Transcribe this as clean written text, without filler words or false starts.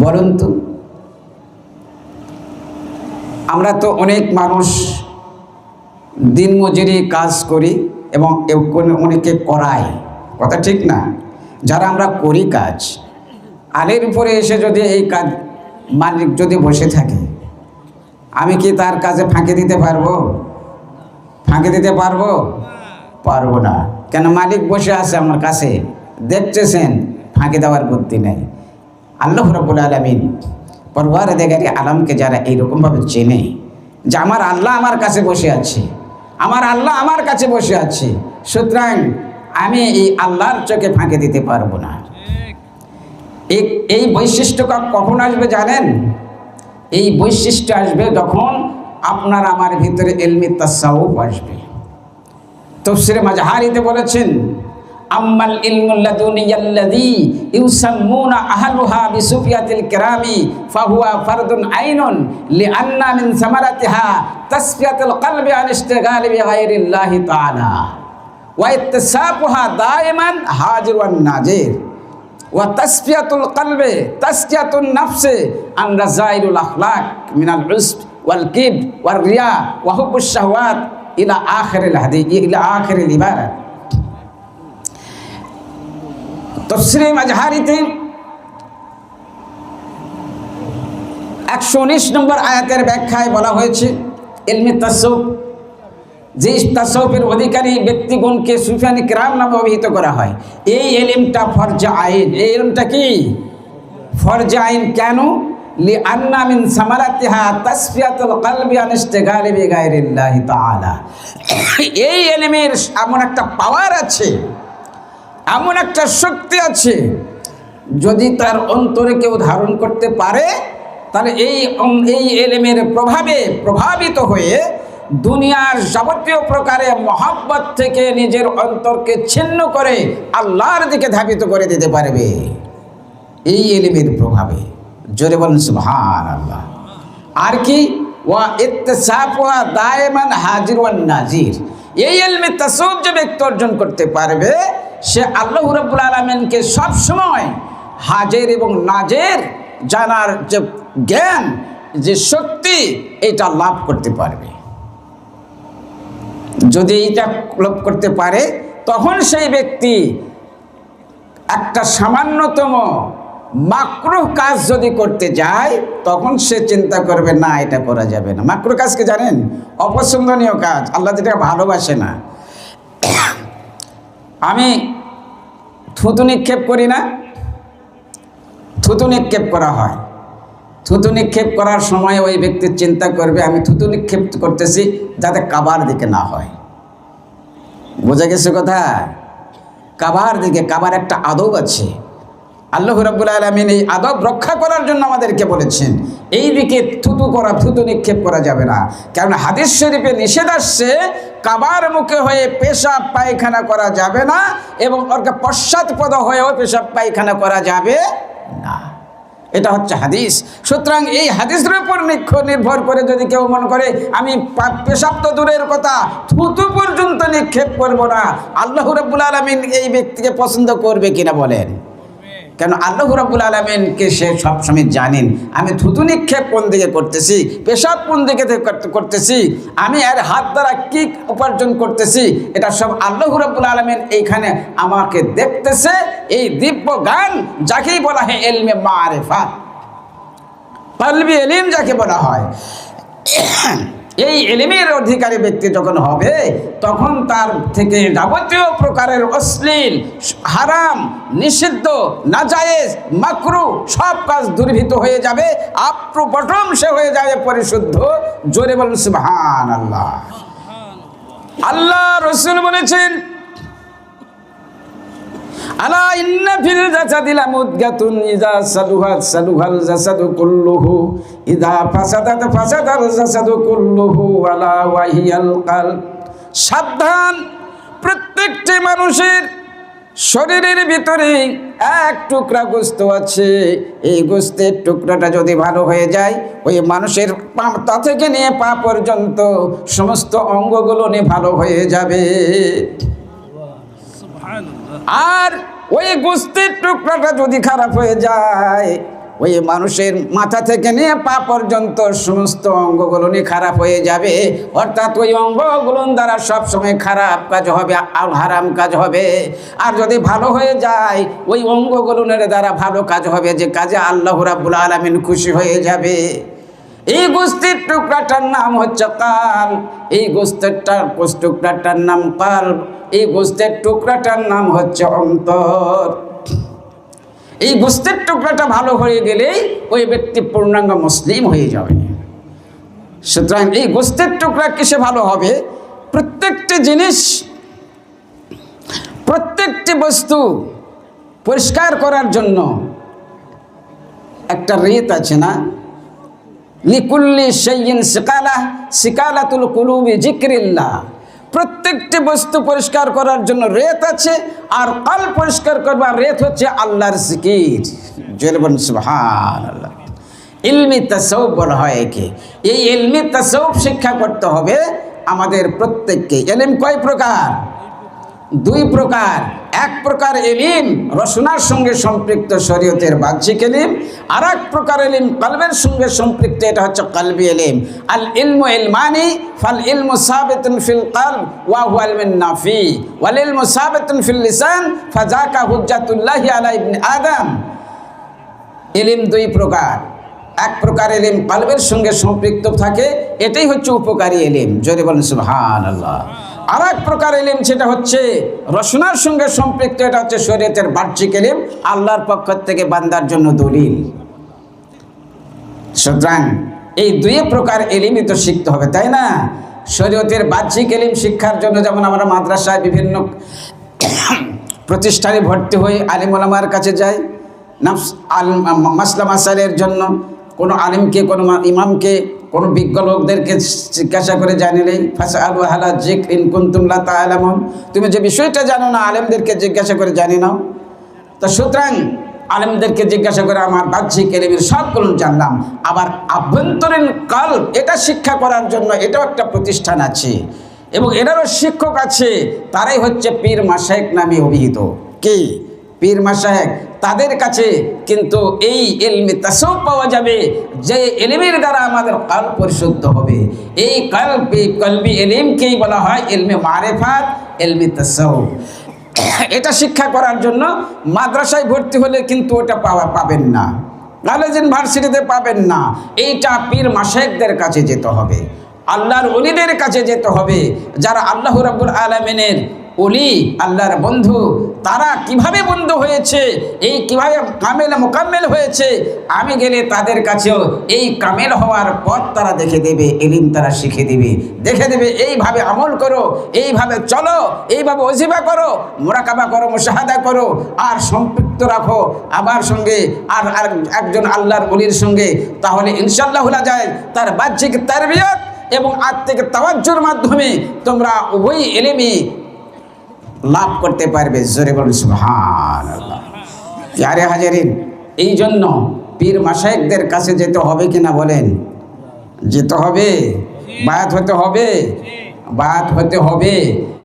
বলুন তো, আমরা তো অনেক মানুষ দিনমজুরি কাজ করি এবং অনেকে করাই, কথা ঠিক না? যারা আমরা করি কাজ, আলের উপরে এসে যদি এই কাজ মালিক যদি বসে থাকে, আমি কি তার কাজে ফাঁকি দিতে পারবো? ফাঁকি দিতে পারবো? পারবো না। কেন? মালিক বসে আছে আমার কাছে, দেখতেছেন, ফাঁকি দেওয়ার বুদ্ধি নেই। আল্লাহ রাব্বুল আলামিন পরওয়ারদিগারে আলমকে যারা এইরকমভাবে চেনে যে আমার আল্লাহ আমার কাছে বসে আছে, আমার আল্লাহ আমার কাছে বসে আছে, সুতরাং আমি এই আল্লাহর চোখে ফাঁকি দিতে পারবো না। এই বৈশিষ্ট্য কখন আসবে জানেন? এই বৈশিষ্ট্য আসবে যখন আপনার আমার ভিতরে ইলমি তাসাউফ আসবে। তাফসীরে মাজহারিতে বলেছেন, আম্মাল ইলমুল লাদুনিয়াল্লাযী ইউসাম্মুনা আহলুহা বিসুফিয়াতিল কিরামি ফাহুয়া ফারদুন আইনুন লিআন্না মিন সামারাতিহা তাসফিয়াতুল কলবি আন ইশতিগালি বিগাইরিল্লাহি তাআলা ওয়া ইত্তিসাফুহা দাইমান হাজির ওয়ান নাজির ওয়া তাসফিয়াতুল কলবি তাসকিয়াতুন নাফসি আন রাযাইলুল আখলাক মিনাল উসব ওয়াল কিব ওয়ার রিয়া ওয়া হুব্বুশ শাহওয়াত ইলা আখিরিল ইবারা। তাফসীরে মাজহারিতে 119 নম্বর আয়াতের ব্যাখ্যায় বলা হয়েছে, ইলমে তাসাউফ, যে তাসাউফের অধিকারী ব্যক্তিগণকে সুফিয়ানে কিরাম নামে অভিহিত করা হয়। এই ইলমটা ফরজে আইন। এই ইলমটা কি? ফরজে আইন। কেন? লিআন্না মিন সামারাতিহা তাসফিয়াতুল কলবি আন ইশতিগালি বিগাইরিল্লাহি তাআলা। এই ইলমের এমন একটা পাওয়ার আছে, এমন একটা শক্তি আছে, যদি তার অন্তরে কেউ ধারণ করতে পারে তাহলে এই ইলমের প্রভাবে প্রভাবিত হয়ে দুনিয়ার যাবতীয় প্রকারে মহব্বত থেকে নিজের অন্তরকে ছিন্ন করে আল্লাহর দিকে ধাবিত করে দিতে পারবে এই ইলমের প্রভাবে। জোরে বলেন সুবহানাল্লাহ। আর কি? ওয়া ইত্তিসাফুহা দাইমান হাজির ওয়ান নাজির। এই ইলমে তাসাউফ যে ব্যক্তি অর্জন করতে পারবে, সে আল্লাহ রাব্বুল আলামিনকে সব সময় হাজির এবং নাজির জানার যে জ্ঞান, যে শক্তি, এটা লাভ করতে পারবে। যদি এইটা লাভ করতে পারে, তখন সেই ব্যক্তি একটা সামান্যতম মাকরুহ কাজ যদি করতে যায়, তখন সে চিন্তা করবে না এটা করা যাবে না। মাকরুহ কাজকে জানেন? অপছন্দনীয় কাজ, আল্লাহ যেটা ভালোবাসে না। আমি থুতু নিক্ষেপ করি না? থুতু নিক্ষেপ করা হয়। থুতু নিক্ষেপ করার সময় ওই ব্যক্তি চিন্তা করবে আমি থুতু নিক্ষেপ করতেছি যাতে কাবার দিকে না হয়। বোঝা গেছে কথা? কাবার দিকে, কাবার একটা আদব আছে। আল্লাহ রাব্বুল আলামিন এই আদব রক্ষা করার জন্য আমাদেরকে বলেছেন এই দিকে থুতু নিক্ষেপ করা যাবে না। কারণ হাদিস শরীফে নিষেধ আসছে কাবার মুখে হয়ে পেশাব পায়খানা করা যাবে না এবং ওরকে পশ্চাৎপদ হয়েও পেশাব পায়খানা করা যাবে না। এটা হচ্ছে হাদিস। সুতরাং এই হাদিসের উপর নির্ভর করে যদি কেউ মনে করে আমি পেশাব তো দূরের কথা, থুতু পর্যন্ত নিক্ষেপ করব না, আল্লাহ রাব্বুল আলামিন এই ব্যক্তিকে পছন্দ করবে কিনা বলেন? কেন? আল্লাহ রাব্বুল আলামিনকে সে সবসময় জানেন আমি থুতু নিক্ষেপ কোন দিকে করতেছি, পেশাব কোন দিকে করতেছি, আমি এর হাত দ্বারা কি উপার্জন করতেছি, এটা সব আল্লাহ রাব্বুল আলামিন এইখানে আমাকে দেখতেছে। এই দিব্য জ্ঞান যাকেই বলা হয় ইলমে মারিফাত, কলবি ইলম যাকে বলা হয়, এই ইলমের অধিকারী ব্যক্তি যখন হবে, তখন তার থেকে যাবতীয় প্রকারের অশ্লীল, হারাম, নিষিদ্ধ, নাজায়েজ, মাকরুহ সব কাজ দূরীভূত হয়ে যাবে। আপ টু বটম সে হয়ে যাবে পরিশুদ্ধ। জোরে বলুন সুবহানাল্লাহ। আল্লাহ রাসূল বলেছেন আলা ইন্না ফিল জাসাদি লামুদগাতুন ইযা সালুহাত সালুহাল জাসাদু কুল্লুহু ইযা ফাসাদাত ফাসাদাল জাসাদু কুল্লুহু আলা ওয়াহিয়াল কলব। সাবধান, প্রত্যেকটি মানুষের শরীরের ভিতরে এক টুকরা গোশত আছে। এই গোশতের টুকরাটা যদি ভালো হয়ে যায়, ওই মানুষের মাথা থেকে নিয়ে পা পর্যন্ত সমস্ত অঙ্গগুলো নিয়ে ভালো হয়ে যাবে। আর ওই গোশতের টুকরাটা যদি খারাপ হয়ে যায়, ওই মানুষের মাথা থেকে নিয়ে পা পর্যন্ত সমস্ত অঙ্গগুলো নিয়ে খারাপ হয়ে যাবে, অর্থাৎ ওই অঙ্গগুলো দ্বারা সবসময় খারাপ কাজ হবে, হারাম কাজ হবে। আর যদি ভালো হয়ে যায় ওই অঙ্গগুলোর দ্বারা ভালো কাজ হবে, যে কাজে আল্লাহ রাব্বুল আলামিন খুশি হয়ে যাবে। এই গোস্তের টুকরাটার নাম হচ্ছে কাল, এই গোস্তের টুকরাটার নাম কাল, এই গোস্তের টুকরাটার নাম হচ্ছে অন্তর। এই গোস্তের টুকরাটা ভালো হয়ে গেলেই ওই ব্যক্তি পূর্ণাঙ্গ মুসলিম হয়ে যাবে। সুতরাং এই গোস্তের টুকরা কিসে ভালো হবে? প্রত্যেকটি জিনিস, প্রত্যেকটি বস্তু পরিষ্কার করার জন্য একটা রেত আছে না, লিকুল্লি শাইইন সিকালা সিকালাতুল কুলুবি যিকরিল্লাহ। প্রত্যেকটি বস্তু পরিষ্কার করার জন্য রেত আছে, আর কাল পরিষ্কার করবার রেত হচ্ছে আল্লাহর জিকির। জলবন সুবহানাল্লাহ। ইলমি তাসাউফ বলা হয় একে। এই ইলমি তাসাউফ শিক্ষা করতে হবে আমাদের প্রত্যেককে। ইলম কয় প্রকার? দুই প্রকার। এক প্রকার ইলম রসনার সঙ্গে সম্পৃক্ত শরীয়তের বাহ্যিক ইলম, আর এক প্রকার ইলম কলবের সঙ্গে সম্পৃক্ত, এটা হচ্ছে কলবি ইলম। আল ইলমু ইলমানি ফাল ইলমু সাবিতুন ফিল কলব ওয়া হুয়া ইলমুন নাফি ওয়াল ইলমু সাবিতুন ফিল লিসান ফাযাকা হুজ্জাতুল্লাহি আলা ইবনে আদম। ইলম দুই প্রকার। এক প্রকার ইলম কলবের সঙ্গে সম্পৃক্ত থাকে, এটাই হচ্ছে উপকারী ইলম। জোরে বলেন সুবহানাল্লাহ। আর এক প্রকার ইলম, সেটা হচ্ছে রসনার সঙ্গে সম্পৃক্ত, এটা হচ্ছে শরীয়তের বাহ্যিক ইলম, আল্লাহর পক্ষ থেকে বান্দার জন্য দলিল। সুতরাং এই দুই প্রকার ইলমই তো শিখতে হবে, তাই না? শরীয়তের বাহ্যিক ইলম শিক্ষার জন্য যেমন আমরা মাদ্রাসায় বিভিন্ন প্রতিষ্ঠানে ভর্তি হই, আলিম ওলামার কাছে যাই মাসলা মাসাইলের জন্য, কোনো আলিমকে, কোনো ইমামকে, কোনো বিজ্ঞ লোকদেরকে জিজ্ঞাসা করে জানিলেই ফাসআলু আহলা যিকরি ইন কুনতুম লা তা'লামুন। তুমি যে বিষয়টা জানো না আলেমদেরকে জিজ্ঞাসা করে জানি নাও। তো সুতরাং আলেমদেরকে জিজ্ঞাসা করে আমার বাহ্যিক ইলমের সবগুলো জানলাম। আবার আভ্যন্তরীণ কলব, এটা শিক্ষা করার জন্য এটাও একটা প্রতিষ্ঠান আছে এবং এটারও শিক্ষক আছে, তারাই হচ্ছে পীর মাশায়েখ নামে অভিহিত। কি? পীর মাশায়েখ। তাদের কাছে কিন্তু এই ইলমে তাসাউফ পাওয়া যাবে, যে ইলমের দ্বারা আমাদের কলব পরিশুদ্ধ হবে। এই কলবি ইলমকেই বলা হয় ইলমে মারিফাত, ইলমে তাসাউফ। এটা শিক্ষা করার জন্য মাদ্রাসায় ভর্তি হলে কিন্তু ওটা পাবেন না, কলেজ ইউনিভার্সিটিতে পাবেন না। এইটা পীর মাশায়েখদের কাছে যেতে হবে, আল্লাহর ওলিদের কাছে যেতে হবে, যারা আল্লাহ রাব্বুল আলামিনের ওলি, আল্লাহর বন্ধু। তারা কিভাবে বন্ধু হয়েছে, এই কিভাবে কামেল মোকাম্মেল হয়েছে, আমি গেলে তাদের কাছেও এই কামেল হওয়ার পথ তারা দেখে দেবে, ইলম তারা শিখে দেবে, দেখে দেবে এইভাবে আমল করো, এইভাবে চলো, এইভাবে ওজিফা করো, মুরাকাবা করো, মুশাহাদা করো, আর সম্পৃক্ত রাখো আমার সঙ্গে আর একজন আল্লাহর ওলির সঙ্গে। তাহলে ইনশাআল্লাহ হলা যায় তার বাহ্যিক তারবিয়ত এবং আত্মিক তাওয়াজ্জুর মাধ্যমে তোমরা উভয় ইলমই লাভ করতে পারবে। জোরে বলুন সুবহানাল্লাহ। প্যারে হাজারিন, এই জন্য পীর মাশায়েখদের কাছে যেতে হবে কিনা বলেন? যেতে হবে, বায়াত হতে হবে, বায়াত হতে হবে।